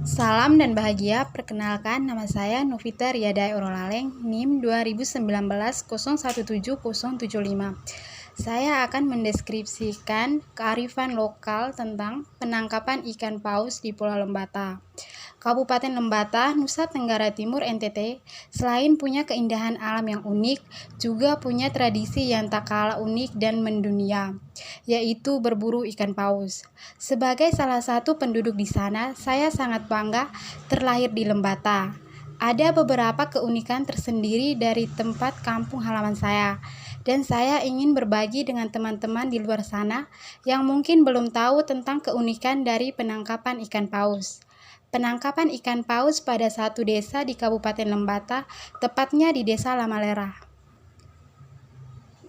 Salam dan bahagia, perkenalkan nama saya Novita Riyadai Orolaleng, NIM 2019 017075. Saya akan mendeskripsikan kearifan lokal tentang penangkapan ikan paus di Pulau Lembata. Kabupaten Lembata, Nusa Tenggara Timur (NTT), selain punya keindahan alam yang unik, juga punya tradisi yang tak kalah unik dan mendunia, yaitu berburu ikan paus. Sebagai salah satu penduduk di sana, saya sangat bangga terlahir di Lembata. Ada beberapa keunikan tersendiri dari tempat kampung halaman saya, dan saya ingin berbagi dengan teman-teman di luar sana yang mungkin belum tahu tentang keunikan dari penangkapan ikan paus. Penangkapan ikan paus pada satu desa di Kabupaten Lembata, tepatnya di Desa Lamalera.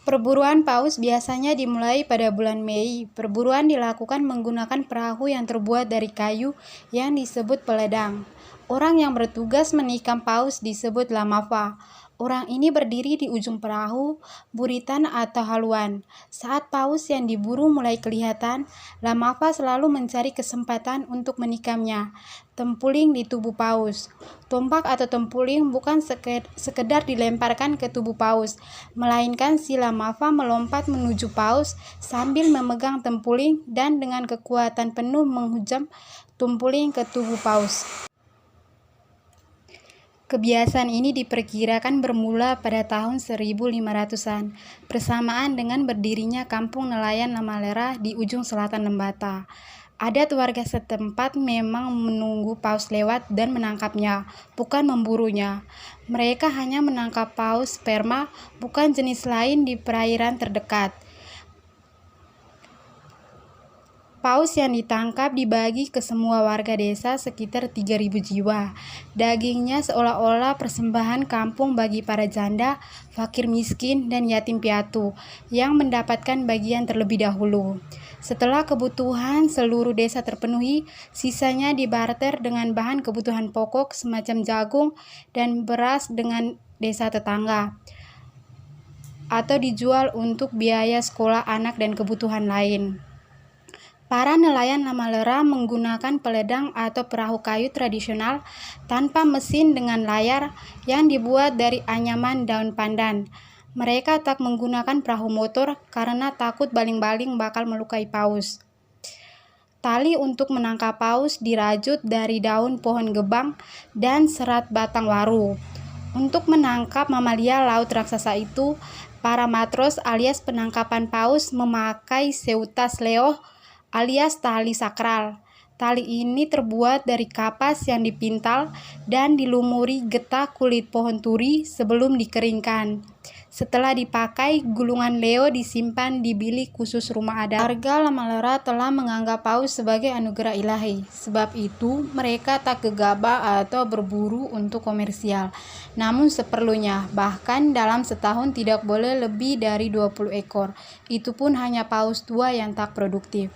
Perburuan paus biasanya dimulai pada bulan Mei. Perburuan dilakukan menggunakan perahu yang terbuat dari kayu yang disebut peledang. Orang yang bertugas menikam paus disebut lamafa. Orang ini berdiri di ujung perahu, buritan atau haluan. Saat paus yang diburu mulai kelihatan, lamafa selalu mencari kesempatan untuk menikamnya. Tempuling di tubuh paus. Tombak atau tempuling bukan sekedar dilemparkan ke tubuh paus, melainkan si lamafa melompat menuju paus sambil memegang tempuling dan dengan kekuatan penuh menghujam tempuling ke tubuh paus. Kebiasaan ini diperkirakan bermula pada tahun 1500-an, bersamaan dengan berdirinya kampung nelayan Lamalera di ujung selatan Lembata. Adat warga setempat memang menunggu paus lewat dan menangkapnya, bukan memburunya. Mereka hanya menangkap paus sperma, bukan jenis lain di perairan terdekat. Paus yang ditangkap dibagi ke semua warga desa sekitar 3.000 jiwa. Dagingnya seolah-olah persembahan kampung bagi para janda, fakir miskin, dan yatim piatu yang mendapatkan bagian terlebih dahulu. Setelah kebutuhan seluruh desa terpenuhi, sisanya dibarter dengan bahan kebutuhan pokok semacam jagung dan beras dengan desa tetangga, atau dijual untuk biaya sekolah anak dan kebutuhan lain. Para nelayan Lamalera menggunakan peledang atau perahu kayu tradisional tanpa mesin dengan layar yang dibuat dari anyaman daun pandan. Mereka tak menggunakan perahu motor karena takut baling-baling bakal melukai paus. Tali untuk menangkap paus dirajut dari daun pohon gebang dan serat batang waru. Untuk menangkap mamalia laut raksasa itu, para matros alias penangkapan paus memakai seutas leoh alias tali sakral. Tali ini terbuat dari kapas yang dipintal dan dilumuri getah kulit pohon turi sebelum dikeringkan. Setelah dipakai, gulungan leo disimpan di bilik khusus rumah adat. Warga Lamalera telah menganggap paus sebagai anugerah ilahi. Sebab itu, mereka tak gegabah atau berburu untuk komersial. Namun seperlunya, bahkan dalam setahun tidak boleh lebih dari 20 ekor. Itu pun hanya paus tua yang tak produktif.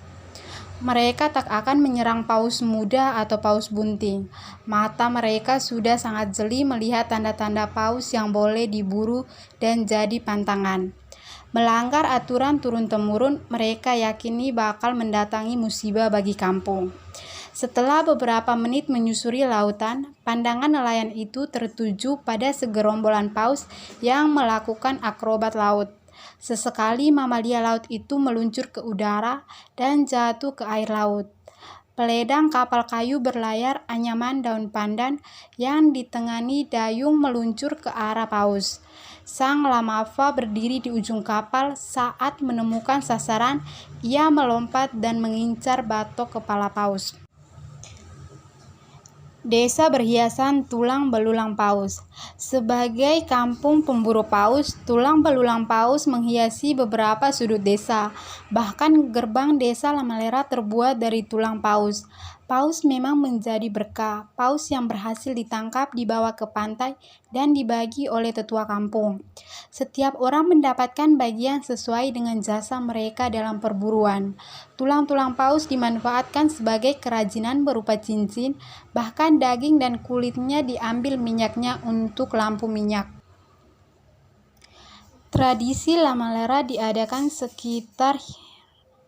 Mereka tak akan menyerang paus muda atau paus bunting. Mata mereka sudah sangat jeli melihat tanda-tanda paus yang boleh diburu dan jadi pantangan. Melanggar aturan turun-temurun, mereka yakini bakal mendatangi musibah bagi kampung. Setelah beberapa menit menyusuri lautan, pandangan nelayan itu tertuju pada segerombolan paus yang melakukan akrobat laut. Sesekali mamalia laut itu meluncur ke udara dan jatuh ke air laut. Peledang kapal kayu berlayar anyaman daun pandan yang ditengani dayung meluncur ke arah paus. Sang lamafa berdiri di ujung kapal saat menemukan sasaran, ia melompat dan mengincar batok kepala paus. Desa berhiasan tulang belulang paus. Sebagai kampung pemburu paus, tulang belulang paus menghiasi beberapa sudut desa. Bahkan gerbang desa Lamalera terbuat dari tulang paus. Paus memang menjadi berkah. Paus yang berhasil ditangkap dibawa ke pantai dan dibagi oleh tetua kampung. Setiap orang mendapatkan bagian sesuai dengan jasa mereka dalam perburuan. Tulang-tulang paus dimanfaatkan sebagai kerajinan berupa cincin, bahkan daging dan kulitnya diambil minyaknya untuk lampu minyak. Tradisi Lamalera diadakan sekitar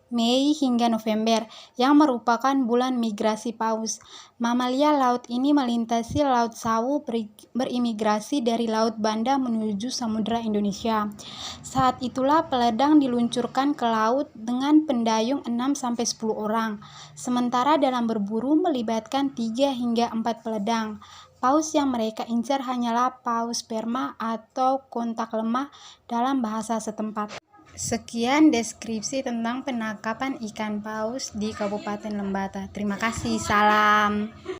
Mei hingga November, yang merupakan bulan migrasi paus. Mamalia laut ini melintasi Laut Sawu berimigrasi dari Laut Banda menuju Samudra Indonesia. Saat itulah peledang diluncurkan ke laut dengan pendayung 6-10 orang, sementara dalam berburu melibatkan 3 hingga 4 peledang. Paus yang mereka incar hanyalah paus sperma atau kontak lemah dalam bahasa setempat. Sekian deskripsi tentang penangkapan ikan paus di Kabupaten Lembata. Terima kasih, salam.